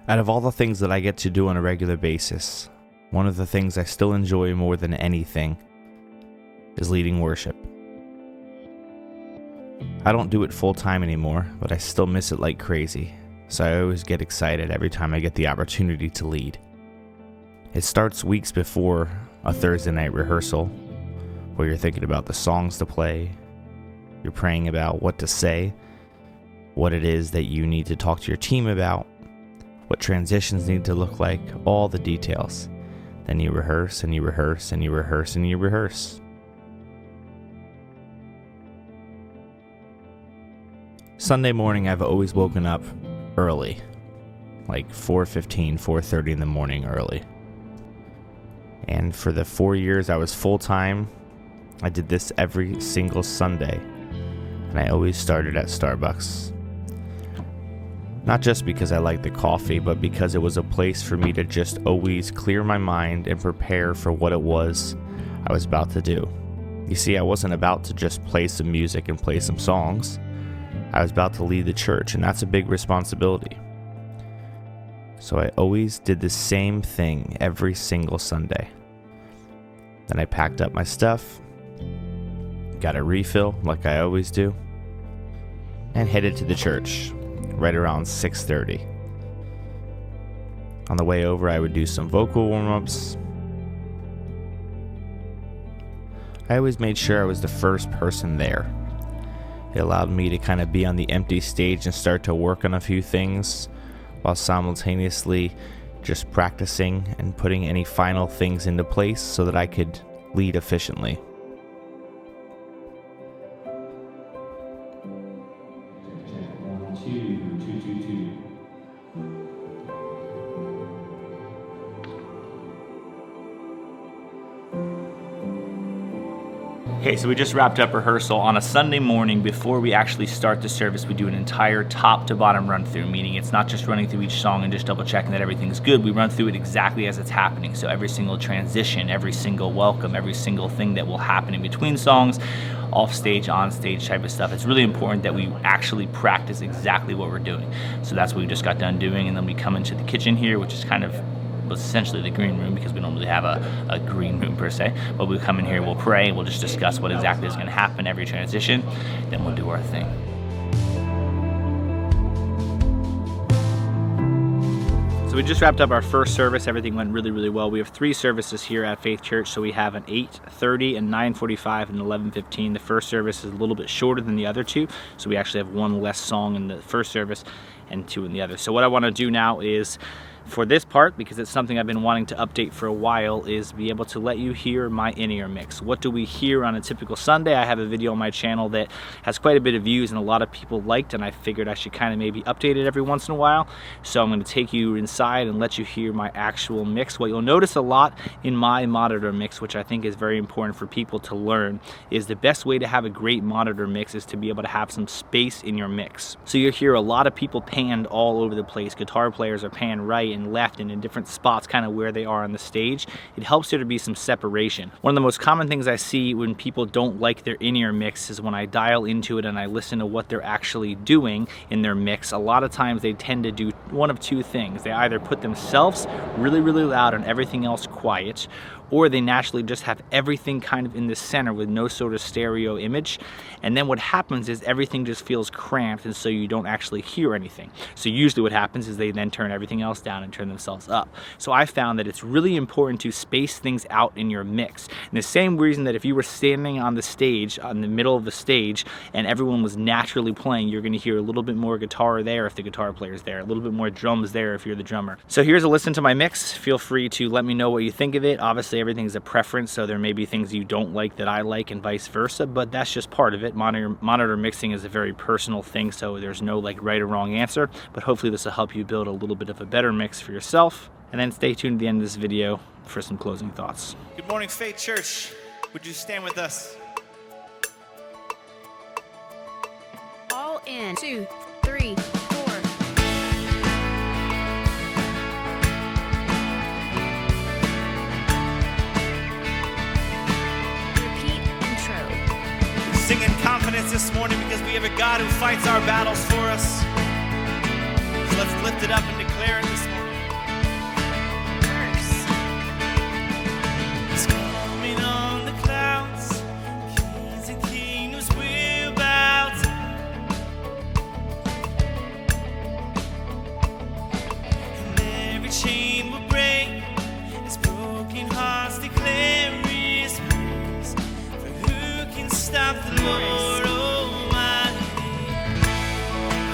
Out of all the things that I get to do on a regular basis, one of the things I still enjoy more than anything is leading worship. I don't do it full time anymore, but I still miss it like crazy, so I always get excited every time I get the opportunity to lead. It starts weeks before a Thursday night rehearsal, where you're thinking about the songs to play, you're praying about what to say, what it is that you need to talk to your team about, what transitions need to look like, all the details. Then you rehearse and you rehearse and you rehearse and you rehearse. Sunday morning, I've always woken up early, like 4:15, 4:30 in the morning early. And for the 4 years I was full-time, I did this every single Sunday. And I always started at Starbucks. Not just because I liked the coffee, but because it was a place for me to just always clear my mind and prepare for what it was I was about to do. You see, I wasn't about to just play some music and play some songs. I was about to lead the church, and that's a big responsibility. So I always did the same thing every single Sunday. Then I packed up my stuff, got a refill like I always do, and headed to the church right around 6:30. On the way over, I would do some vocal warm-ups. I always made sure I was the first person there. It allowed me to kind of be on the empty stage and start to work on a few things while simultaneously just practicing and putting any final things into place so that I could lead efficiently. Okay, so we just wrapped up rehearsal. On a Sunday morning, before we actually start the service, we do an entire top to bottom run through, meaning it's not just running through each song and just double checking that everything's good. We run through it exactly as it's happening. So every single transition, every single welcome, every single thing that will happen in between songs, off stage, on stage type of stuff. It's really important that we actually practice exactly what we're doing. So that's what we just got done doing. And then we come into the kitchen here, which is kind of essentially the green room, because we don't really have a green room per se, but we'll come in here, we'll pray, we'll just discuss what exactly is going to happen every transition, then we'll do our thing. So we just wrapped up our first service. Everything went really, really well. We have 3 services here at Faith Church. So we have an 8:30 and 9:45 and 11:15. The first service is a little bit shorter than the other 2. So we actually have 1 less song in the first service and 2 in the other. So what I want to do now is, for this part, because it's something I've been wanting to update for a while, is be able to let you hear my in-ear mix. What do we hear on a typical Sunday? I have a video on my channel that has quite a bit of views and a lot of people liked, and I figured I should kind of maybe update it every once in a while. So I'm going to take you inside and let you hear my actual mix. What you'll notice a lot in my monitor mix, which I think is very important for people to learn, is the best way to have a great monitor mix is to be able to have some space in your mix. So you'll hear a lot of people panned all over the place. Guitar players are panned right and left and in different spots, kind of where they are on the stage. It helps there to be some separation. One of the most common things I see when people don't like their in-ear mix is when I dial into it and I listen to what they're actually doing in their mix. A lot of times they tend to do one of 2 things. They either put themselves really, really loud and everything else quiet, or they naturally just have everything kind of in the center with no sort of stereo image. And then what happens is everything just feels cramped, and so you don't actually hear anything. So usually what happens is they then turn everything else down and turn themselves up. So I found that it's really important to space things out in your mix. And the same reason that if you were standing on the stage, on the middle of the stage, and everyone was naturally playing, you're gonna hear a little bit more guitar there if the guitar player's there, a little bit more drums there if you're the drummer. So here's a listen to my mix. Feel free to let me know what you think of it. Obviously, everything's a preference, so there may be things you don't like that I like and vice versa, but that's just part of it. Monitor mixing is a very personal thing, so there's no like right or wrong answer, but hopefully this will help you build a little bit of a better mix for yourself. And then stay tuned to the end of this video for some closing thoughts. Good morning, Faith Church. Would you stand with us? All in 2, 3, 4. Sing in confidence this morning because we have a God who fights our battles for us. So let's lift it up and declare it this morning. chain will break as broken hearts declare His praise. For who can stop the Lord Almighty?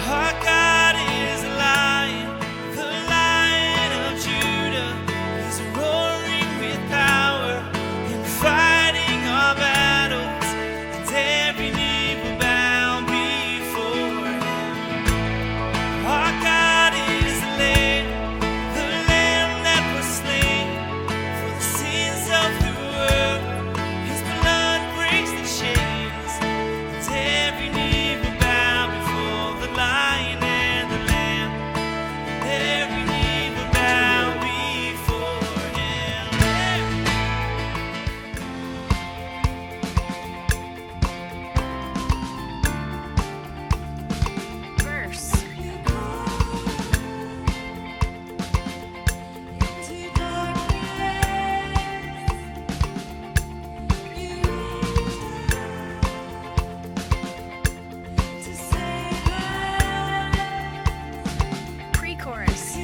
Our God is a lion, the Lion of Judah. He's roaring with power and fighting our battles, and every knee will bow before Him. Our God is the Lamb that was slain for the sins of the world. His blood breaks the chains, and every knee will bow before the Lion and the Lamb, and every knee will bow before Him. Verse. Pre-chorus.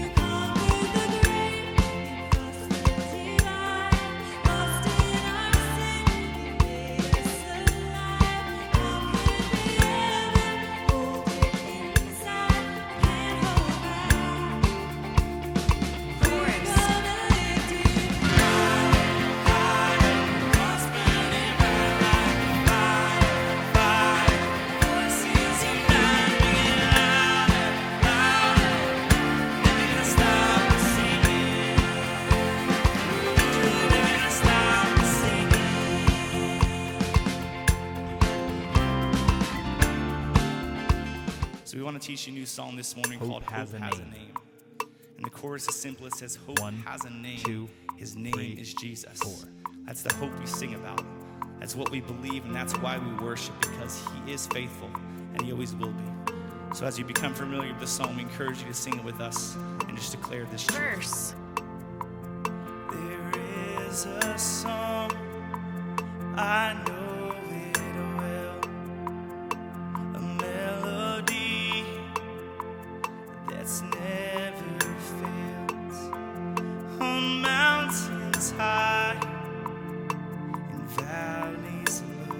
So we want to teach you a new song this morning called Hope Has a Name. And the chorus is simple. It says, Hope has a name. 2, His name 3, is Jesus. 4. That's the hope we sing about. That's what we believe, and that's why we worship, because He is faithful, and He always will be. So as you become familiar with the song, we encourage you to sing it with us and just declare this truth. Verse. There is a song, I know it well, a melody that's never failed. On mountains high, in valleys low,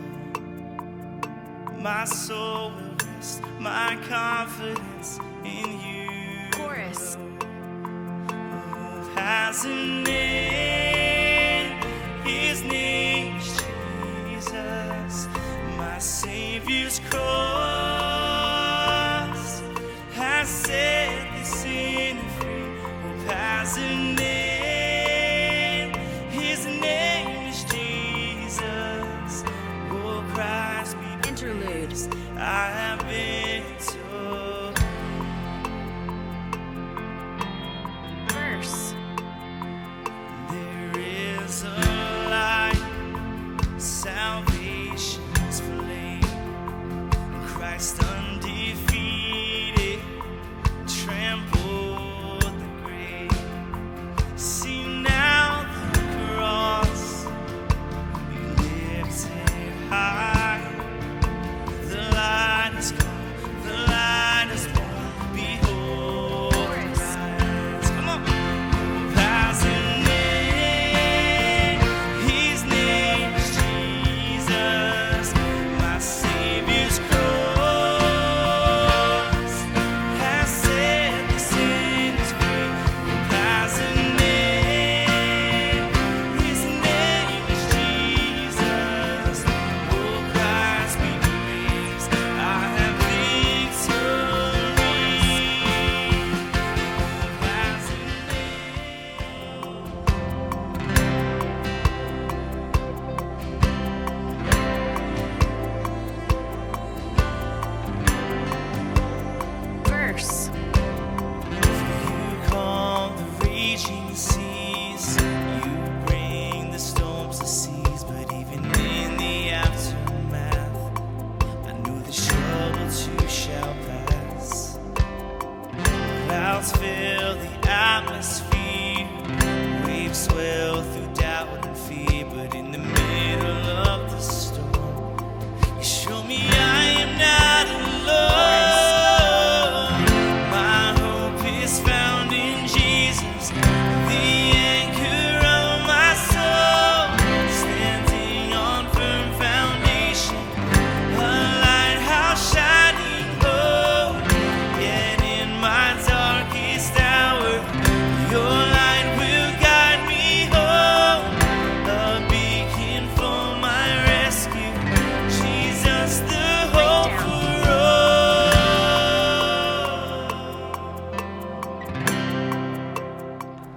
my soul will rest, my confidence in You. Chorus. Hope has a name, His name is Jesus. My Savior's cross has set the sinner free. Hope has a name, His name is Jesus. Oh, Christ be Interlude. praised. I have been told. Verse. There is a light, salvation's flame, Christ undefeated, trampled the grave. See now the cross, He lifted high. The light has come, the light has won. Behold, Chorus. rise. Come on. Hope has a name, His name is Jesus. My Savior's cross has set the sinners free. Hope has a name, His name is Jesus. Oh, Christ be praised. I have victory. Hope has a Verse. You calm the raging seas, you bring the storms to cease. But even in the aftermath, I knew the trouble too shall pass. Clouds fill the atmosphere, waves swell through doubt and fear. But in the middle of the storm, You show me I am not alone. My hope is found in Jesus.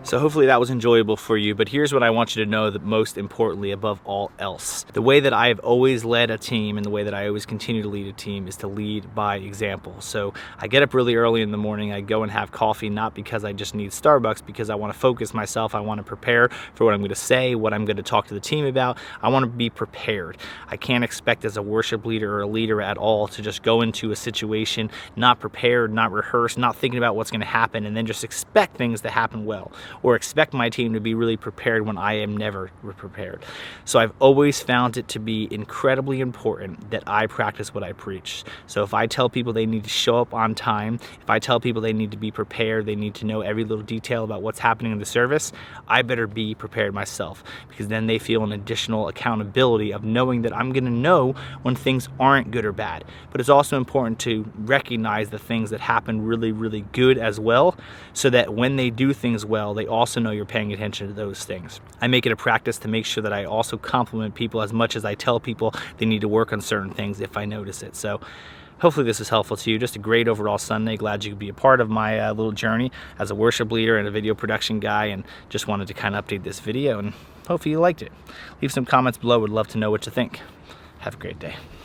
So hopefully that was enjoyable for you, but here's what I want you to know, that most importantly above all else, the way that I have always led a team and the way that I always continue to lead a team is to lead by example. So I get up really early in the morning, I go and have coffee, not because I just need Starbucks, because I want to focus myself, I want to prepare for what I'm going to say, what I'm going to talk to the team about. I want to be prepared. I can't expect as a worship leader or a leader at all to just go into a situation not prepared, not rehearsed, not thinking about what's going to happen, and then just expect things to happen well, or expect my team to be really prepared when I am never prepared. So I've always found it to be incredibly important that I practice what I preach. So if I tell people they need to show up on time, if I tell people they need to be prepared, they need to know every little detail about what's happening in the service, I better be prepared myself, because then they feel an additional accountability of knowing that I'm going to know when things aren't good or bad. But it's also important to recognize the things that happen really, really good as well, so that when they do things well, they also know you're paying attention to those things. I make it a practice to make sure that I also compliment people as much as I tell people they need to work on certain things if I notice it. So hopefully this is helpful to you. Just a great overall Sunday. Glad you could be a part of my little journey as a worship leader and a video production guy, and just wanted to kind of update this video, and hopefully you liked it. Leave some comments below. Would love to know what you think. Have a great day.